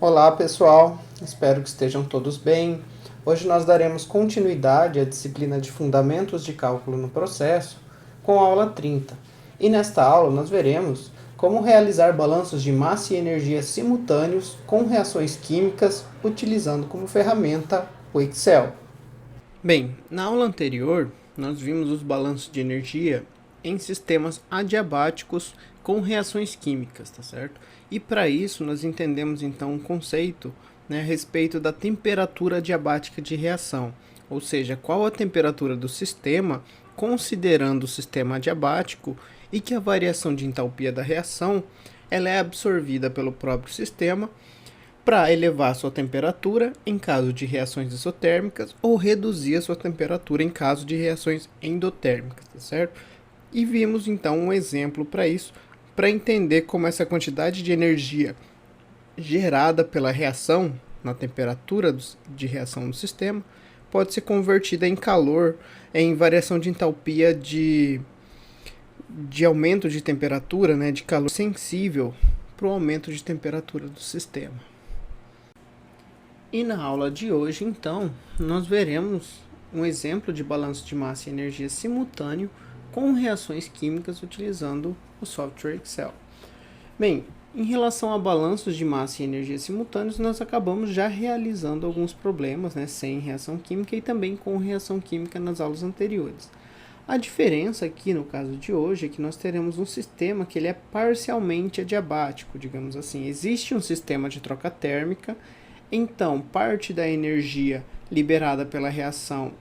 Olá pessoal, espero que estejam todos bem. Hoje nós daremos continuidade à disciplina de Fundamentos de Cálculo no Processo com a aula 30. E nesta aula nós veremos como realizar balanços de massa e energia simultâneos com reações químicas utilizando como ferramenta o Excel. Bem, na aula anterior nós vimos os balanços de energia em sistemas adiabáticos com reações químicas, tá certo? E para isso nós entendemos então um conceito, a respeito da temperatura adiabática de reação, ou seja, qual a temperatura do sistema considerando o sistema adiabático e que a variação de entalpia da reação ela é absorvida pelo próprio sistema para elevar sua temperatura em caso de reações isotérmicas ou reduzir a sua temperatura em caso de reações endotérmicas, tá certo? E vimos então um exemplo para isso, para entender como essa quantidade de energia gerada pela reação na temperatura de reação do sistema pode ser convertida em calor em variação de entalpia de aumento de temperatura, de calor sensível para o aumento de temperatura do sistema. E na aula de hoje, então, nós veremos um exemplo de balanço de massa e energia simultâneo com reações químicas utilizando o software Excel. Bem, em relação a balanços de massa e energia simultâneos, nós acabamos já realizando alguns problemas, sem reação química e também com reação química nas aulas anteriores. A diferença aqui no caso de hoje é que nós teremos um sistema que ele é parcialmente adiabático, digamos assim. Existe um sistema de troca térmica, então parte da energia liberada pela reação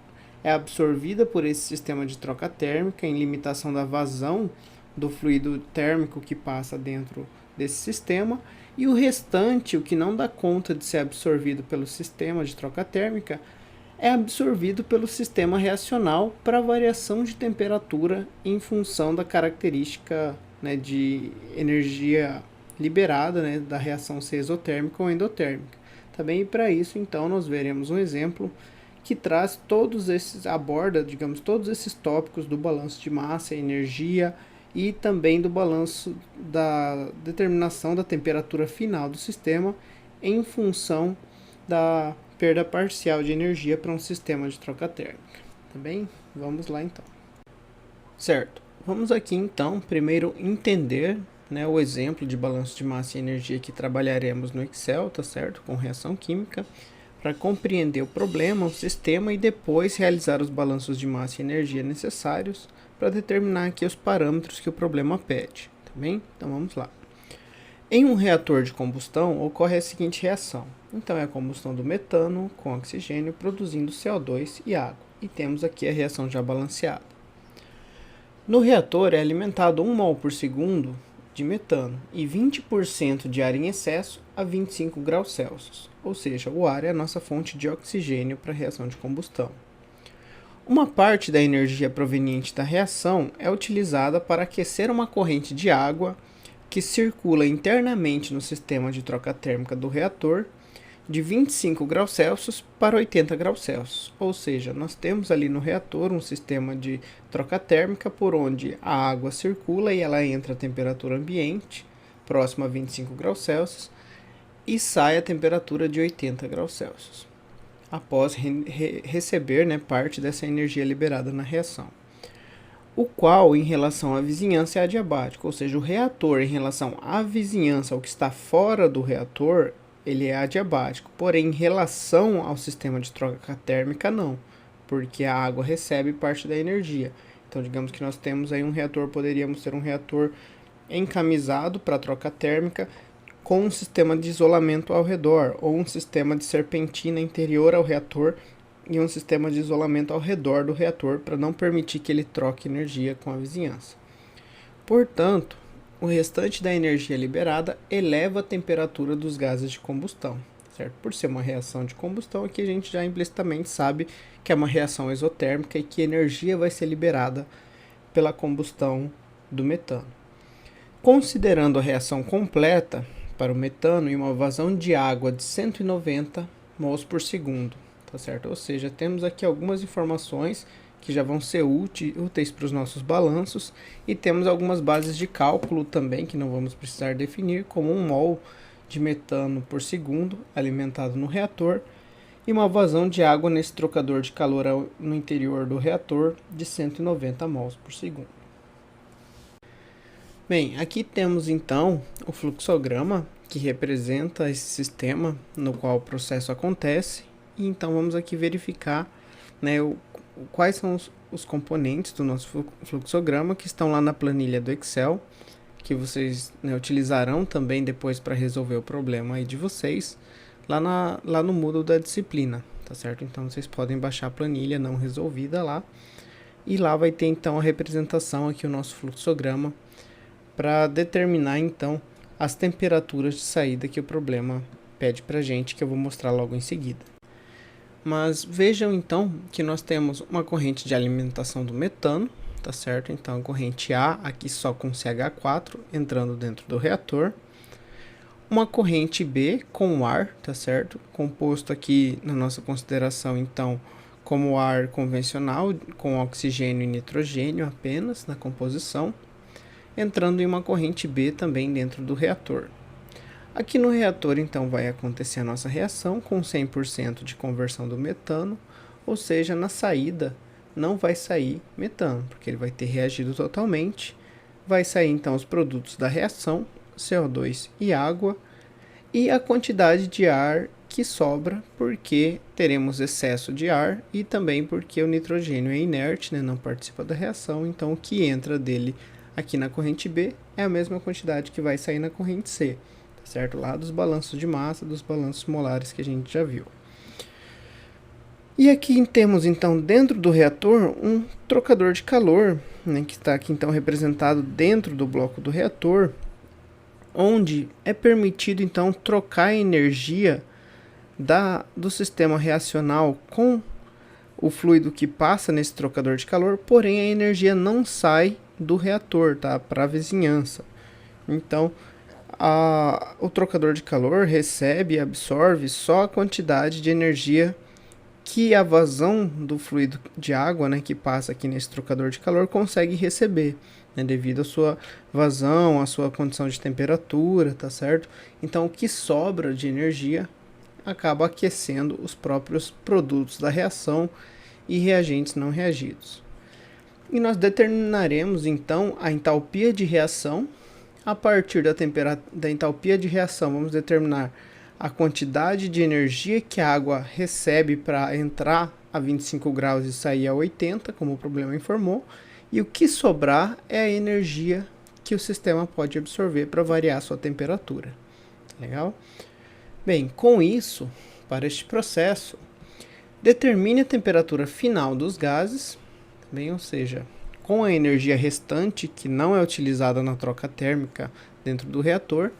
é absorvida por esse sistema de troca térmica em limitação da vazão do fluido térmico que passa dentro desse sistema, e o restante, o que não dá conta de ser absorvido pelo sistema de troca térmica, é absorvido pelo sistema reacional para variação de temperatura em função da característica de energia liberada da reação ser exotérmica ou endotérmica. Também para isso, então, nós veremos um exemplo que traz aborda, todos esses tópicos do balanço de massa e energia e também do balanço da determinação da temperatura final do sistema em função da perda parcial de energia para um sistema de troca térmica. Tá bem? Vamos lá então. Certo, vamos aqui então primeiro entender o exemplo de balanço de massa e energia que trabalharemos no Excel, tá certo? Com reação química, para compreender o problema, o sistema e depois realizar os balanços de massa e energia necessários para determinar aqui os parâmetros que o problema pede, tá bem? Então vamos lá. Em um reator de combustão ocorre a seguinte reação. Então é a combustão do metano com oxigênio produzindo CO2 e água. E temos aqui a reação já balanceada. No reator é alimentado 1 mol por segundo de metano e 20% de ar em excesso a 25 graus Celsius, ou seja, o ar é a nossa fonte de oxigênio para a reação de combustão. Uma parte da energia proveniente da reação é utilizada para aquecer uma corrente de água que circula internamente no sistema de troca térmica do reator de 25 graus Celsius para 80 graus Celsius. Ou seja, nós temos ali no reator um sistema de troca térmica por onde a água circula e ela entra a temperatura ambiente, próxima a 25 graus Celsius, e sai a temperatura de 80 graus Celsius, após receber parte dessa energia liberada na reação. O qual, em relação à vizinhança, é adiabático, ou seja, o reator em relação à vizinhança, ao que está fora do reator, ele é adiabático, porém em relação ao sistema de troca térmica não, porque a água recebe parte da energia. Então digamos que nós temos aí um reator, poderíamos ter um reator encamisado para troca térmica com um sistema de isolamento ao redor, ou um sistema de serpentina interior ao reator e um sistema de isolamento ao redor do reator para não permitir que ele troque energia com a vizinhança. Portanto, o restante da energia liberada eleva a temperatura dos gases de combustão, certo? Por ser uma reação de combustão, aqui a gente já implicitamente sabe que é uma reação exotérmica e que energia vai ser liberada pela combustão do metano. Considerando a reação completa para o metano e uma vazão de água de 190 mols por segundo, tá certo? Ou seja, temos aqui algumas informações que já vão ser úteis para os nossos balanços, e temos algumas bases de cálculo também que não vamos precisar definir, como 1 mol de metano por segundo alimentado no reator e uma vazão de água nesse trocador de calor no interior do reator de 190 mols por segundo. Bem, aqui temos então o fluxograma que representa esse sistema no qual o processo acontece. E então vamos aqui verificar, né, quais são os componentes do nosso fluxograma que estão lá na planilha do Excel, que vocês, né, utilizarão também depois para resolver o problema aí de vocês, lá no Moodle da disciplina, tá certo? Então vocês podem baixar a planilha não resolvida lá, e lá vai ter então a representação aqui, o nosso fluxograma, para determinar então as temperaturas de saída que o problema pede para a gente, que eu vou mostrar logo em seguida. Mas vejam então que nós temos uma corrente de alimentação do metano, tá certo? Então a corrente A aqui só com CH4 entrando dentro do reator. Uma corrente B com ar, tá certo? Composto aqui na nossa consideração então como ar convencional, com oxigênio e nitrogênio apenas na composição, entrando em uma corrente B também dentro do reator. Aqui no reator, então, vai acontecer a nossa reação com 100% de conversão do metano, ou seja, na saída não vai sair metano, porque ele vai ter reagido totalmente. Vai sair, então, os produtos da reação, CO2 e água, e a quantidade de ar que sobra, porque teremos excesso de ar e também porque o nitrogênio é inerte, né, não participa da reação, então o que entra dele aqui na corrente B é a mesma quantidade que vai sair na corrente C, tá certo? Lá dos balanços de massa, dos balanços molares que a gente já viu. E aqui temos então dentro do reator um trocador de calor, né, que está aqui então representado dentro do bloco do reator, onde é permitido então trocar a energia do sistema reacional com o fluido que passa nesse trocador de calor, porém a energia não sai do reator, tá? Para a vizinhança. Então, o trocador de calor recebe e absorve só a quantidade de energia que a vazão do fluido de água, né, que passa aqui nesse trocador de calor, consegue receber, né, devido à sua vazão, à sua condição de temperatura, tá certo? Então, o que sobra de energia acaba aquecendo os próprios produtos da reação e reagentes não reagidos. E nós determinaremos então a entalpia de reação. A partir da entalpia de reação, vamos determinar a quantidade de energia que a água recebe para entrar a 25 graus e sair a 80, como o problema informou. E o que sobrar é a energia que o sistema pode absorver para variar a sua temperatura. Legal? Bem, com isso, para este processo, determine a temperatura final dos gases, bem, ou seja, com a energia restante que não é utilizada na troca térmica dentro do reator,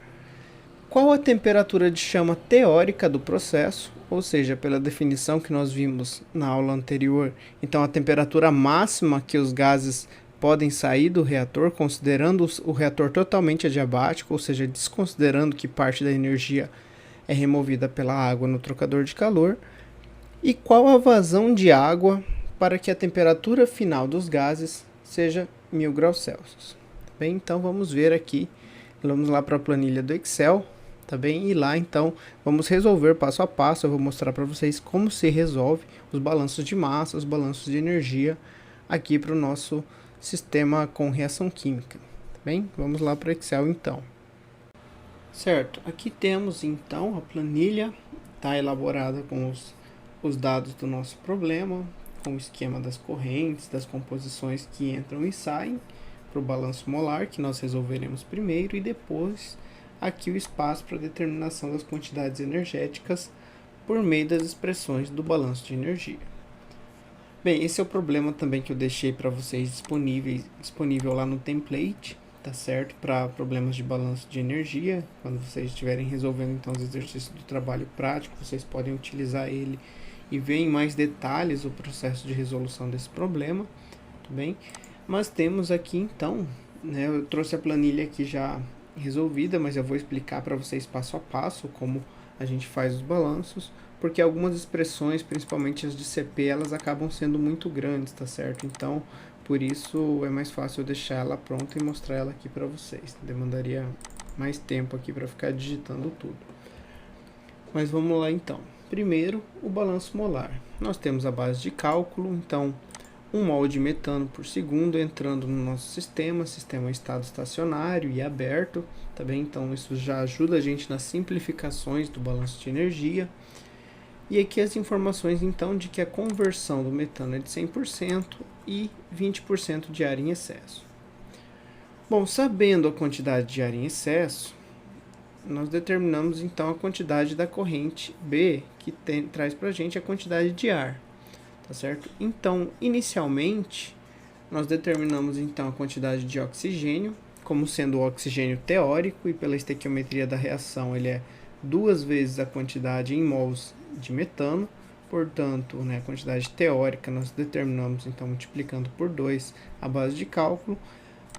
qual a temperatura de chama teórica do processo, ou seja, pela definição que nós vimos na aula anterior, então a temperatura máxima que os gases podem sair do reator, considerando o reator totalmente adiabático, ou seja, desconsiderando que parte da energia é removida pela água no trocador de calor, e qual a vazão de água para que a temperatura final dos gases seja 1000 graus Celsius. Bem, então vamos ver aqui, vamos lá para a planilha do Excel, tá bem? E lá então vamos resolver passo a passo, eu vou mostrar para vocês como se resolve os balanços de massa, os balanços de energia aqui para o nosso sistema com reação química, tá bem? Vamos lá para o Excel então. Certo, aqui temos então a planilha, tá elaborada com os dados do nosso problema, com o esquema das correntes, das composições que entram e saem para o balanço molar, que nós resolveremos primeiro, e depois aqui o espaço para determinação das quantidades energéticas por meio das expressões do balanço de energia. Bem, esse é o problema também que eu deixei para vocês disponível lá no template, tá certo? Para problemas de balanço de energia, quando vocês estiverem resolvendo então os exercícios do trabalho prático, vocês podem utilizar ele e ver em mais detalhes o processo de resolução desse problema, tudo bem? Mas temos aqui então, né, eu trouxe a planilha aqui já resolvida, mas eu vou explicar para vocês passo a passo como a gente faz os balanços, porque algumas expressões, principalmente as de CP, elas acabam sendo muito grandes, tá certo? Então, por isso é mais fácil eu deixar ela pronta e mostrar ela aqui para vocês. Demandaria mais tempo aqui para ficar digitando tudo. Mas vamos lá então. Primeiro, o balanço molar. Nós temos a base de cálculo, então 1 mol de metano por segundo entrando no nosso sistema em estado estacionário e aberto, tá bem? Então isso já ajuda a gente nas simplificações do balanço de energia. E aqui as informações então de que a conversão do metano é de 100% e 20% de ar em excesso. Bom, sabendo a quantidade de ar em excesso, nós determinamos então a quantidade da corrente B, que traz para a gente a quantidade de ar, tá certo? Então, inicialmente, nós determinamos então a quantidade de oxigênio, como sendo o oxigênio teórico, e pela estequiometria da reação ele é 2 vezes a quantidade em mols de metano, portanto, a quantidade teórica nós determinamos então multiplicando por 2 a base de cálculo,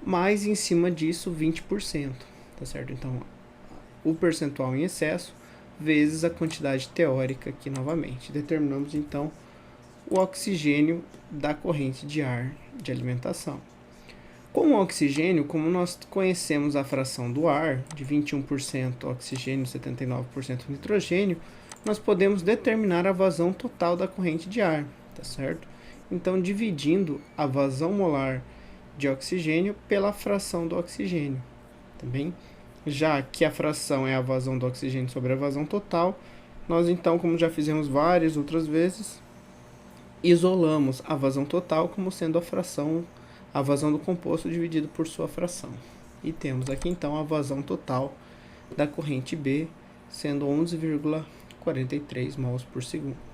mais em cima disso 20%, tá certo? Então, o percentual em excesso vezes a quantidade teórica aqui novamente. Determinamos então o oxigênio da corrente de ar de alimentação. Com o oxigênio, como nós conhecemos a fração do ar, de 21% oxigênio e 79% nitrogênio, nós podemos determinar a vazão total da corrente de ar, tá certo? Então, dividindo a vazão molar de oxigênio pela fração do oxigênio, tá bem? Já que a fração é a vazão do oxigênio sobre a vazão total, nós então, como já fizemos várias outras vezes, isolamos a vazão total como sendo a vazão do composto dividido por sua fração. E temos aqui então a vazão total da corrente B, sendo 11,43 mols por segundo.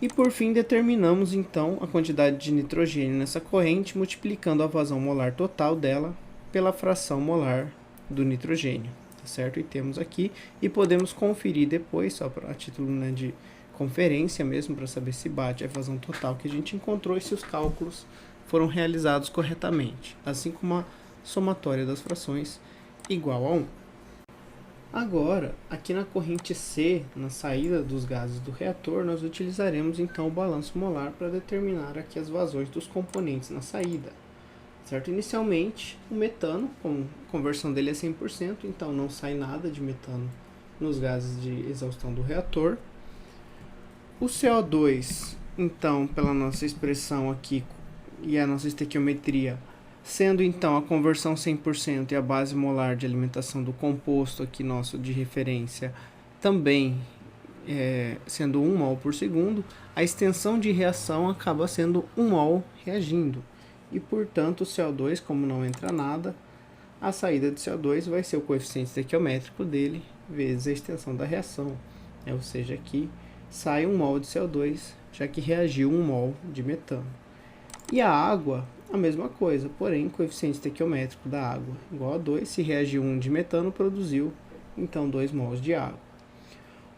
E por fim determinamos então a quantidade de nitrogênio nessa corrente, multiplicando a vazão molar total dela pela fração molar do nitrogênio, tá certo? E temos aqui, e podemos conferir depois, só a título de conferência mesmo, para saber se bate a vazão total que a gente encontrou e se os cálculos foram realizados corretamente, assim como a somatória das frações igual a 1. Agora, aqui na corrente C, na saída dos gases do reator, nós utilizaremos então o balanço molar para determinar aqui as vazões dos componentes na saída. Certo? Inicialmente, o metano, com a conversão dele é 100%, então não sai nada de metano nos gases de exaustão do reator. O CO2, então, pela nossa expressão aqui e a nossa estequiometria, sendo então a conversão 100% e a base molar de alimentação do composto aqui nosso de referência também sendo 1 mol por segundo, a extensão de reação acaba sendo 1 mol reagindo. E, portanto, o CO2, como não entra nada, a saída de CO2 vai ser o coeficiente estequiométrico dele vezes a extensão da reação. Ou seja, aqui sai 1 mol de CO2, já que reagiu 1 mol de metano. E a água, a mesma coisa, porém, coeficiente estequiométrico da água igual a 2, se reagiu 1 de metano, produziu, então, 2 mols de água.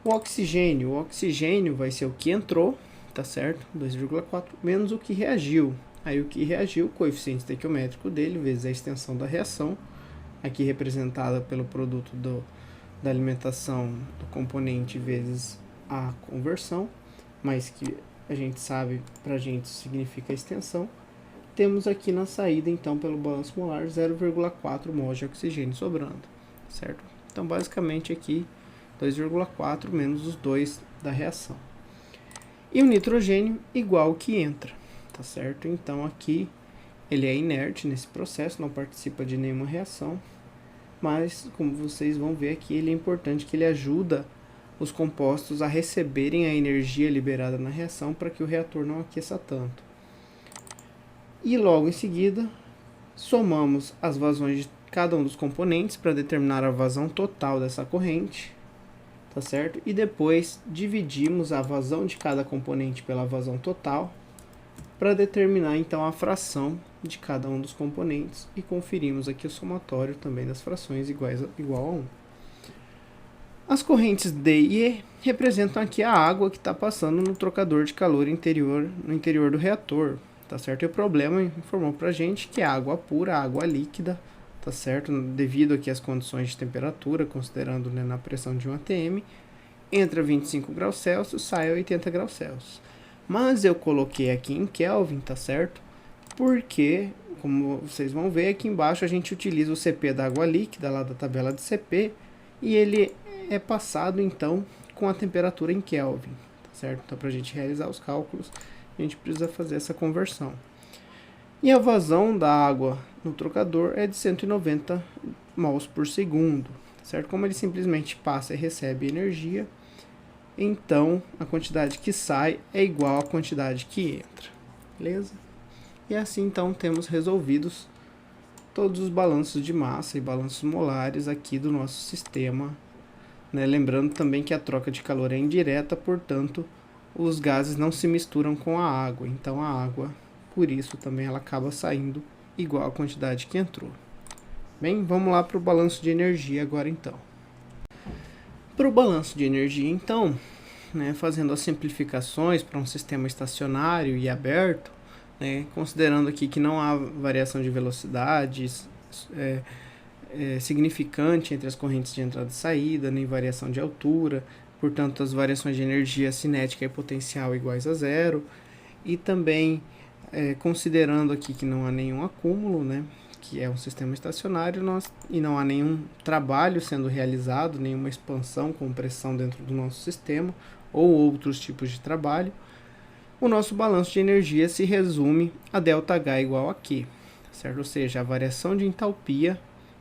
O oxigênio vai ser o que entrou, tá certo? 2,4, menos o que reagiu. Aí o que reagiu, o coeficiente estequiométrico dele, vezes a extensão da reação, aqui representada pelo produto da alimentação do componente vezes a conversão, mas que a gente sabe, pra gente significa extensão. Temos aqui na saída, então, pelo balanço molar, 0,4 mols de oxigênio sobrando, certo? Então, basicamente aqui, 2,4 menos os 2 da reação. E o nitrogênio igual ao que entra, tá certo? Então, aqui ele é inerte nesse processo, não participa de nenhuma reação, mas, como vocês vão ver aqui, ele é importante que ele ajuda os compostos a receberem a energia liberada na reação para que o reator não aqueça tanto. E logo em seguida, somamos as vazões de cada um dos componentes para determinar a vazão total dessa corrente, tá certo? E depois dividimos a vazão de cada componente pela vazão total para determinar então a fração de cada um dos componentes e conferimos aqui o somatório também das frações igual a 1. As correntes D e E representam aqui a água que está passando no trocador de calor no interior do reator, tá certo? E o problema informou para a gente que é água pura, água líquida, tá certo? Devido aqui às condições de temperatura, considerando na pressão de 1 atm, entra 25 graus Celsius, sai a 80 graus Celsius. Mas eu coloquei aqui em Kelvin, tá certo? Porque Como vocês vão ver aqui embaixo, a gente utiliza o CP da água líquida lá da tabela de CP e ele é passado então com a temperatura em Kelvin, tá certo? Então, para a gente realizar os cálculos, a gente precisa fazer essa conversão. E a vazão da água no trocador é de 190 mols por segundo, certo? Como ele simplesmente passa e recebe energia, então a quantidade que sai é igual à quantidade que entra, beleza? E assim então temos resolvidos todos os balanços de massa e balanços molares aqui do nosso sistema, né? Lembrando também que a troca de calor é indireta, portanto os gases não se misturam com a água, então a água, por isso também ela acaba saindo igual à quantidade que entrou. Bem, vamos lá para o balanço de energia agora então. Para o balanço de energia então, né, fazendo as simplificações para um sistema estacionário e aberto, né, considerando aqui que não há variação de velocidades significante entre as correntes de entrada e saída, nem variação de altura, portanto as variações de energia cinética e potencial iguais a zero, e também considerando aqui que não há nenhum acúmulo, né, que é um sistema estacionário, e não há nenhum trabalho sendo realizado, nenhuma expansão, compressão dentro do nosso sistema, ou outros tipos de trabalho, o nosso balanço de energia se resume a ΔH igual a Q, certo? Ou seja, a variação de entalpia,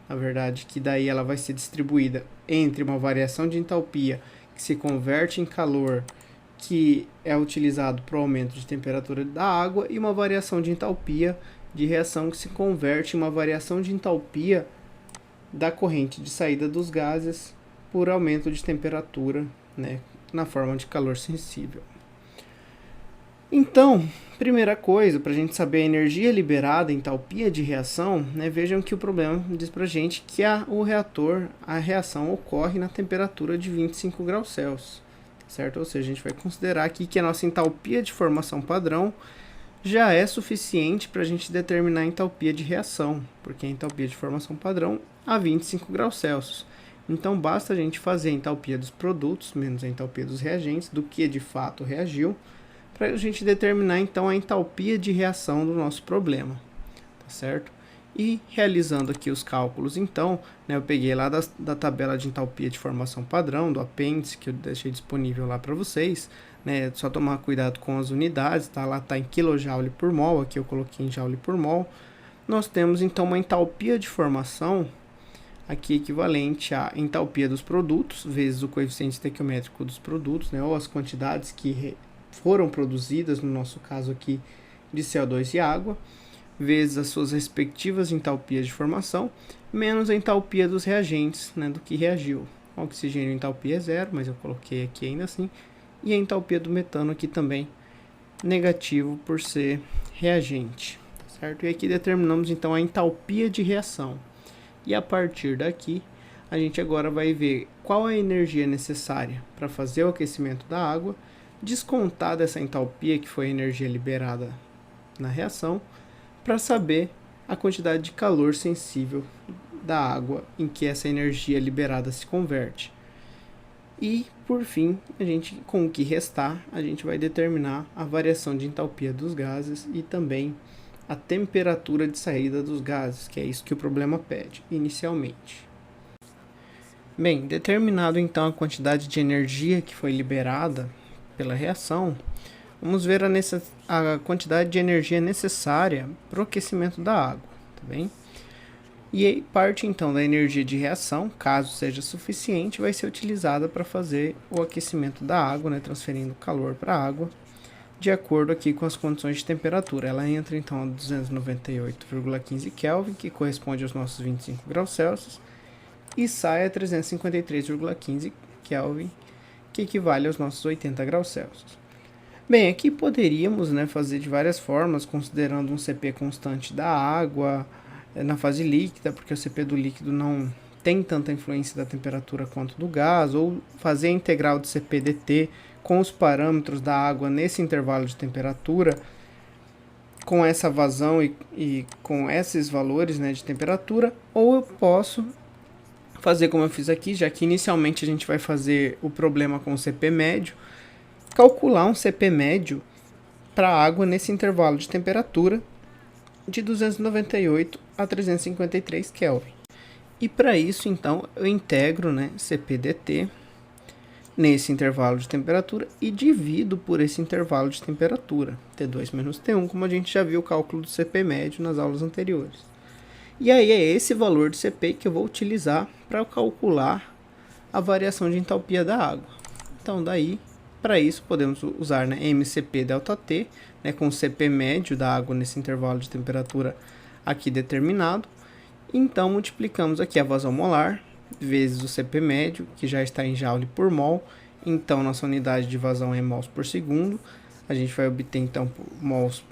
na verdade, que daí ela vai ser distribuída entre uma variação de entalpia que se converte em calor, que é utilizado para o aumento de temperatura da água, e uma variação de entalpia de reação que se converte em uma variação de entalpia da corrente de saída dos gases por aumento de temperatura, né, na forma de calor sensível. Então, primeira coisa, para a gente saber a energia liberada, a entalpia de reação, né, vejam que o problema diz para a gente que a reação ocorre na temperatura de 25 graus Celsius, certo? Ou seja, a gente vai considerar aqui que a nossa entalpia de formação padrão já é suficiente para a gente determinar a entalpia de reação, porque a entalpia de formação padrão a 25 graus Celsius. Então, basta a gente fazer a entalpia dos produtos menos a entalpia dos reagentes, do que de fato reagiu, para a gente determinar então a entalpia de reação do nosso problema, tá certo? E realizando aqui os cálculos então, né, eu peguei lá da tabela de entalpia de formação padrão, do apêndice, que eu deixei disponível lá para vocês, né, só tomar cuidado com as unidades, tá? Lá está em kJ por mol, aqui eu coloquei em joule por mol. Nós temos então uma entalpia de formação aqui equivalente à entalpia dos produtos, vezes o coeficiente estequiométrico dos produtos, né, ou as quantidades que foram produzidas, no nosso caso aqui, de CO2 e água, vezes as suas respectivas entalpias de formação, menos a entalpia dos reagentes, né, do que reagiu. O oxigênio a entalpia é zero, mas eu coloquei aqui ainda assim, e a entalpia do metano aqui também negativo por ser reagente, tá certo? E aqui determinamos então a entalpia de reação. E a partir daqui, a gente agora vai ver qual é a energia necessária para fazer o aquecimento da água, descontar dessa entalpia, que foi a energia liberada na reação, para saber a quantidade de calor sensível da água em que essa energia liberada se converte. E, por fim, com o que restar, a gente vai determinar a variação de entalpia dos gases e também a temperatura de saída dos gases, que é isso que o problema pede inicialmente. Bem, determinado então a quantidade de energia que foi liberada pela reação, vamos ver a quantidade de energia necessária para o aquecimento da água, tá bem? E aí, parte então da energia de reação, caso seja suficiente, vai ser utilizada para fazer o aquecimento da água, né, transferindo calor para a água, de acordo aqui com as condições de temperatura. Ela entra então a 298,15 Kelvin, que corresponde aos nossos 25 graus Celsius, e sai a 353,15 Kelvin, que equivale aos nossos 80 graus Celsius. Bem, aqui poderíamos, né, fazer de várias formas, considerando um CP constante da água na fase líquida, porque o CP do líquido não tem tanta influência da temperatura quanto do gás, ou fazer a integral de CP dt com os parâmetros da água nesse intervalo de temperatura, com essa vazão e com esses valores, né, de temperatura, ou eu posso fazer como eu fiz aqui, já que inicialmente a gente vai fazer o problema com o CP médio, calcular um CP médio para a água nesse intervalo de temperatura, de 298 a 353 Kelvin. E para isso, então, eu integro, né, CP/dt nesse intervalo de temperatura e divido por esse intervalo de temperatura, T2 menos T1, como a gente já viu o cálculo do CP médio nas aulas anteriores. E aí é esse valor de CP que eu vou utilizar para calcular a variação de entalpia da água. Então, daí, para isso, podemos usar, né, MCP ΔT, né, com o CP médio da água nesse intervalo de temperatura aqui determinado. Então, multiplicamos aqui a vazão molar vezes o CP médio, que já está em joule por mol. Então, nossa unidade de vazão é mols por segundo. A gente vai obter, então, por mols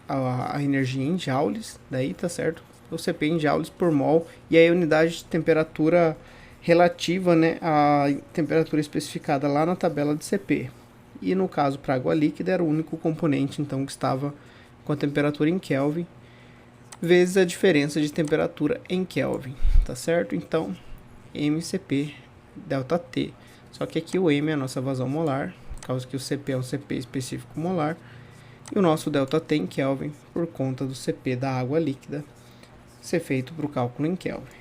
a energia em joules, daí tá certo? O CP em joules por mol, e aí a unidade de temperatura relativa, né, à temperatura especificada lá na tabela de CP. E no caso, para água líquida, era o único componente, então, que estava com a temperatura em Kelvin, vezes a diferença de temperatura em Kelvin, tá certo? Então, MCP ΔT. Só que aqui o M é a nossa vazão molar, por causa que o CP é um CP específico molar, e o nosso ΔT em Kelvin, por conta do CP da água líquida, ser feito para o cálculo em Kelvin.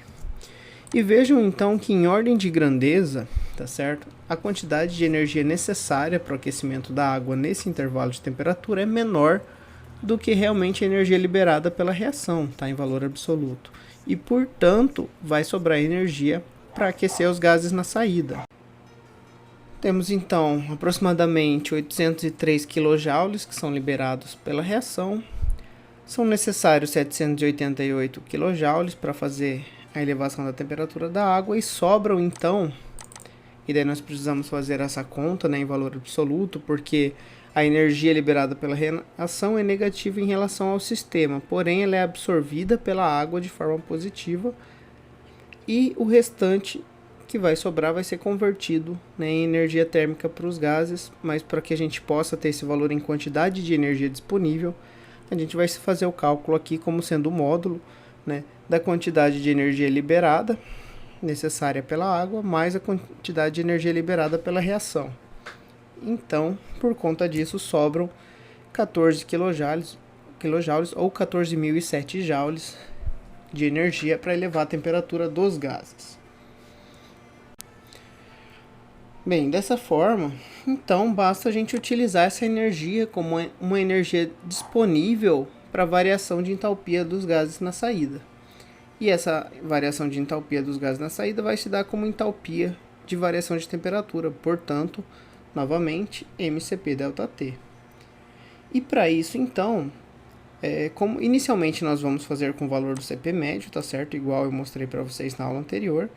E vejam então que em ordem de grandeza, tá certo? A quantidade de energia necessária para o aquecimento da água nesse intervalo de temperatura é menor do que realmente a energia liberada pela reação, tá? Em valor absoluto. E, portanto, vai sobrar energia para aquecer os gases na saída. Temos então aproximadamente 803 kJ que são liberados pela reação. São necessários 788 kJ para fazer a elevação da temperatura da água e sobram então, e daí nós precisamos fazer essa conta, né, em valor absoluto, porque a energia liberada pela reação é negativa em relação ao sistema, porém ela é absorvida pela água de forma positiva e o restante que vai sobrar vai ser convertido, né, em energia térmica para os gases, mas para que a gente possa ter esse valor em quantidade de energia disponível, a gente vai fazer o cálculo aqui como sendo o módulo, né, da quantidade de energia liberada necessária pela água, mais a quantidade de energia liberada pela reação. Então, por conta disso, sobram 14 kJ ou 14.007 joules de energia para elevar a temperatura dos gases. Bem, dessa forma, então basta a gente utilizar essa energia como uma energia disponível para a variação de entalpia dos gases na saída. E essa variação de entalpia dos gases na saída vai se dar como entalpia de variação de temperatura, portanto, novamente, MCP ΔT. E para isso, então, como inicialmente nós vamos fazer com o valor do CP médio, tá certo? Igual eu mostrei para vocês na aula anterior.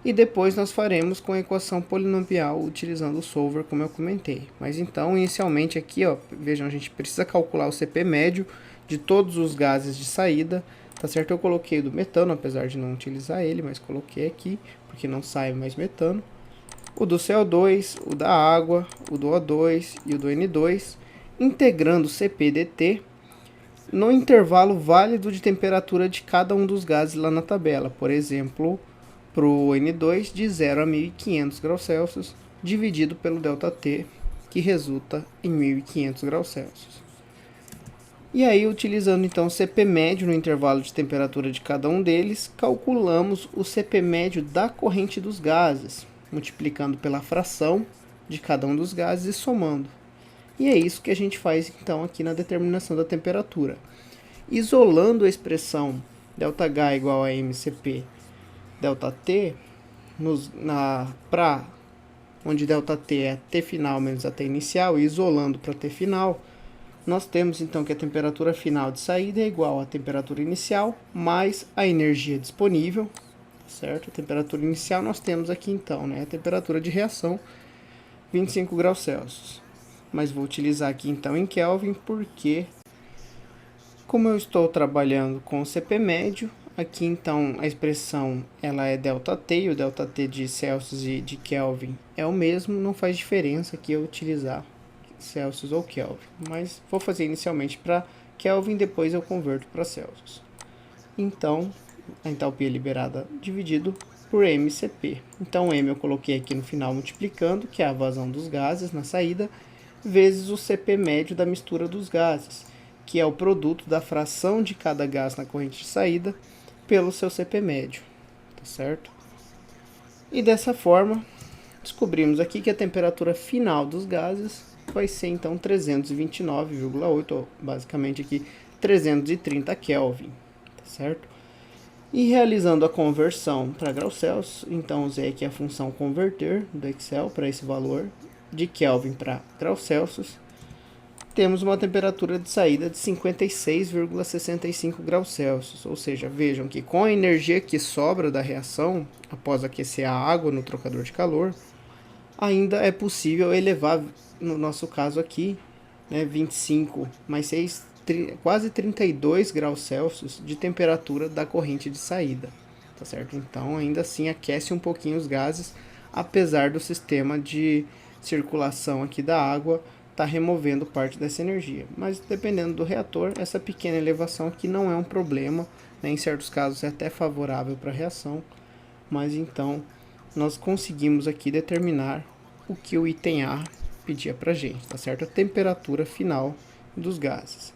E depois nós faremos com a equação polinomial utilizando o solver, como eu comentei. Mas então, inicialmente aqui, ó, vejam, a gente precisa calcular o CP médio de todos os gases de saída, tá certo? Eu coloquei o do metano, apesar de não utilizar ele, mas coloquei aqui, porque não sai mais metano. O do CO2, o da água, o do O2 e o do N2, integrando o CP/dt no intervalo válido de temperatura de cada um dos gases lá na tabela. Por exemplo, para o N2 de 0 a 1.500 graus Celsius, dividido pelo ΔT, que resulta em 1.500 graus Celsius. E aí, utilizando então o CP médio no intervalo de temperatura de cada um deles, calculamos o CP médio da corrente dos gases, multiplicando pela fração de cada um dos gases e somando. E é isso que a gente faz então aqui na determinação da temperatura. Isolando a expressão ΔH igual a MCP ΔT, onde ΔT é T final menos a T inicial, e isolando para T final, nós temos então que a temperatura final de saída é igual à temperatura inicial mais a energia disponível, certo? A temperatura inicial nós temos aqui então, né, a temperatura de reação, 25 graus Celsius. Mas vou utilizar aqui então em Kelvin, porque como eu estou trabalhando com o CP médio, aqui então a expressão ela é ΔT, e o ΔT de Celsius e de Kelvin é o mesmo, não faz diferença aqui eu utilizar Celsius ou Kelvin, mas vou fazer inicialmente para Kelvin, depois eu converto para Celsius. Então, a entalpia liberada dividido por MCP. Então, M eu coloquei aqui no final multiplicando, que é a vazão dos gases na saída, vezes o CP médio da mistura dos gases. que é o produto da fração de cada gás na corrente de saída pelo seu CP médio, tá certo? E dessa forma, descobrimos aqui que a temperatura final dos gases vai ser então 329,8, ou basicamente aqui 330 Kelvin, tá certo? E realizando a conversão para graus Celsius, então usei aqui a função converter do Excel para esse valor de Kelvin para graus Celsius. Temos uma temperatura de saída de 56,65 graus Celsius, ou seja, vejam que com a energia que sobra da reação, após aquecer a água no trocador de calor, ainda é possível elevar, no nosso caso aqui, né, 25 mais 6, quase 32 graus Celsius de temperatura da corrente de saída, tá certo? Então ainda assim aquece um pouquinho os gases, apesar do sistema de circulação aqui da água está removendo parte dessa energia. Mas dependendo do reator, essa pequena elevação aqui não é um problema, né? Em certos casos é até favorável para a reação, mas então nós conseguimos aqui determinar o que o item A pedia para a gente, tá certo? A temperatura final dos gases.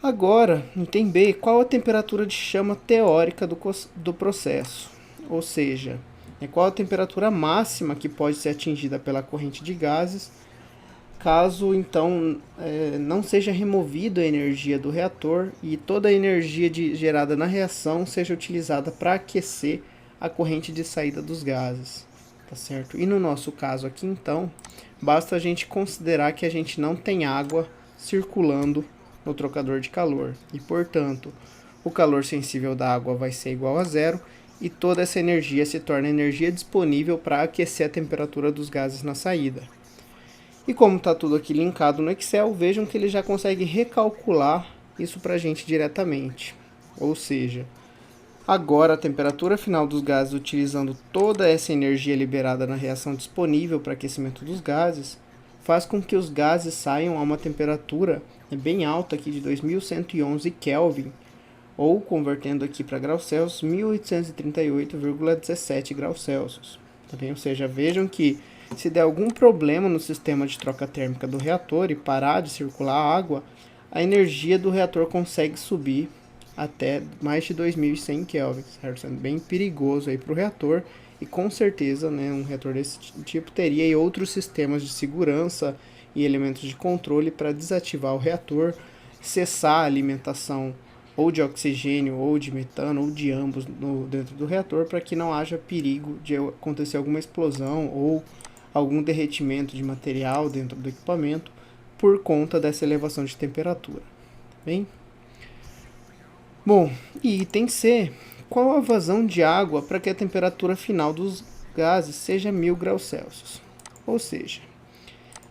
Agora, item B, qual a temperatura de chama teórica do processo? Ou seja, qual a temperatura máxima que pode ser atingida pela corrente de gases, caso então não seja removida a energia do reator e toda a energia gerada na reação seja utilizada para aquecer a corrente de saída dos gases, tá certo? E no nosso caso aqui então, basta a gente considerar que a gente não tem água circulando no trocador de calor e, portanto, o calor sensível da água vai ser igual a zero e toda essa energia se torna energia disponível para aquecer a temperatura dos gases na saída. E como está tudo aqui linkado no Excel, vejam que ele já consegue recalcular isso para a gente diretamente. Ou seja, agora a temperatura final dos gases, utilizando toda essa energia liberada na reação disponível para aquecimento dos gases, faz com que os gases saiam a uma temperatura bem alta aqui de 2111 Kelvin, ou convertendo aqui para graus Celsius, 1838,17 graus Celsius. Tá bem? Ou seja, vejam que se der algum problema no sistema de troca térmica do reator e parar de circular água, a energia do reator consegue subir até mais de 2100 Kelvin, certo? Sendo bem perigoso aí para o reator e com certeza, né, um reator desse tipo teria aí outros sistemas de segurança e elementos de controle para desativar o reator, cessar a alimentação ou de oxigênio, ou de metano, ou de ambos dentro do reator, para que não haja perigo de acontecer alguma explosão ou algum derretimento de material dentro do equipamento por conta dessa elevação de temperatura. Bem? Bom, e item C, qual a vazão de água para que a temperatura final dos gases seja 1000 graus Celsius? Ou seja,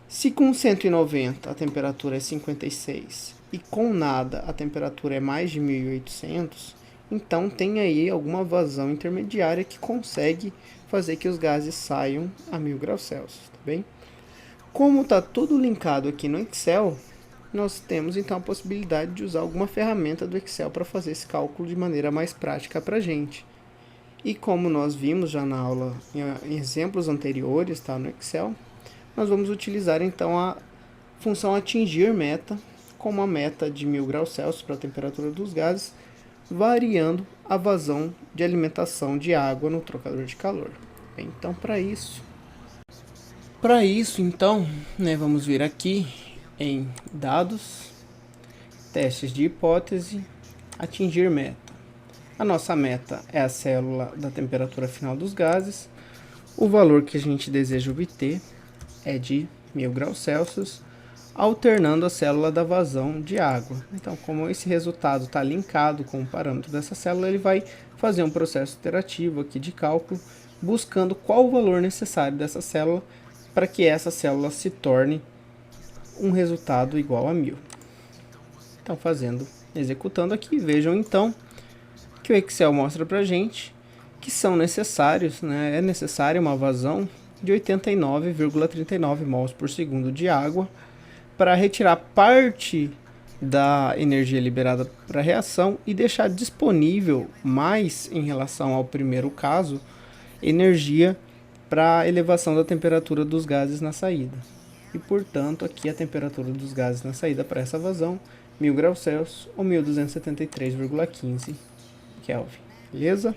se com 190 a temperatura é 56 e com nada a temperatura é mais de 1800, então tem aí alguma vazão intermediária que consegue fazer que os gases saiam a 1000 graus Celsius, tá bem? Como está tudo linkado aqui no Excel, nós temos então a possibilidade de usar alguma ferramenta do Excel para fazer esse cálculo de maneira mais prática para a gente. E como nós vimos já na aula, em exemplos anteriores, tá, no Excel, nós vamos utilizar então a função atingir meta, com uma meta de 1000 graus Celsius para a temperatura dos gases, variando a vazão de alimentação de água no trocador de calor. Bem, então, para isso então, né, vamos vir aqui em dados, testes de hipótese, atingir meta. A nossa meta é a célula da temperatura final dos gases. O valor que a gente deseja obter é de 1000 graus Celsius, alternando a célula da vazão de água. Então, como esse resultado está linkado com o parâmetro dessa célula, ele vai fazer um processo iterativo aqui de cálculo, buscando qual o valor necessário dessa célula para que essa célula se torne um resultado igual a 1000. Então, executando aqui, vejam então que o Excel mostra para a gente que são necessários, né, é necessária uma vazão de 89,39 mols por segundo de água para retirar parte da energia liberada para a reação e deixar disponível mais, em relação ao primeiro caso, energia para a elevação da temperatura dos gases na saída. e, portanto, aqui a temperatura dos gases na saída para essa vazão, 1000 graus Celsius ou 1273,15 Kelvin. Beleza?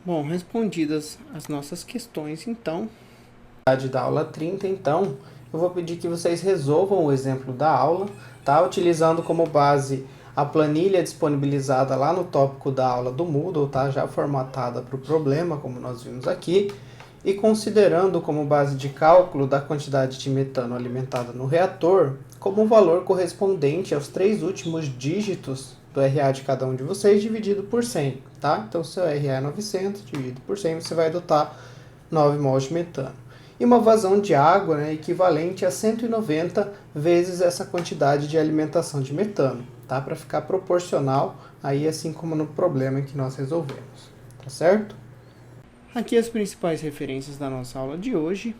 Bom, respondidas as nossas questões, então, da aula 30, então, eu vou pedir que vocês resolvam o exemplo da aula, tá? Utilizando como base a planilha disponibilizada lá no tópico da aula do Moodle, tá? Já formatada para o problema, como nós vimos aqui, e considerando como base de cálculo da quantidade de metano alimentada no reator, como um valor correspondente aos 3 últimos dígitos do RA de cada um de vocês, dividido por 100, tá? Então, se o RA é 900, dividido por 100, você vai adotar 9 mols de metano. E uma vazão de água, né, equivalente a 190 vezes essa quantidade de alimentação de metano, tá? Para ficar proporcional, aí assim como no problema que nós resolvemos, tá certo? Aqui as principais referências da nossa aula de hoje.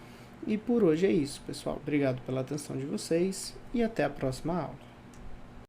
E por hoje é isso, pessoal. Obrigado pela atenção de vocês e até a próxima aula.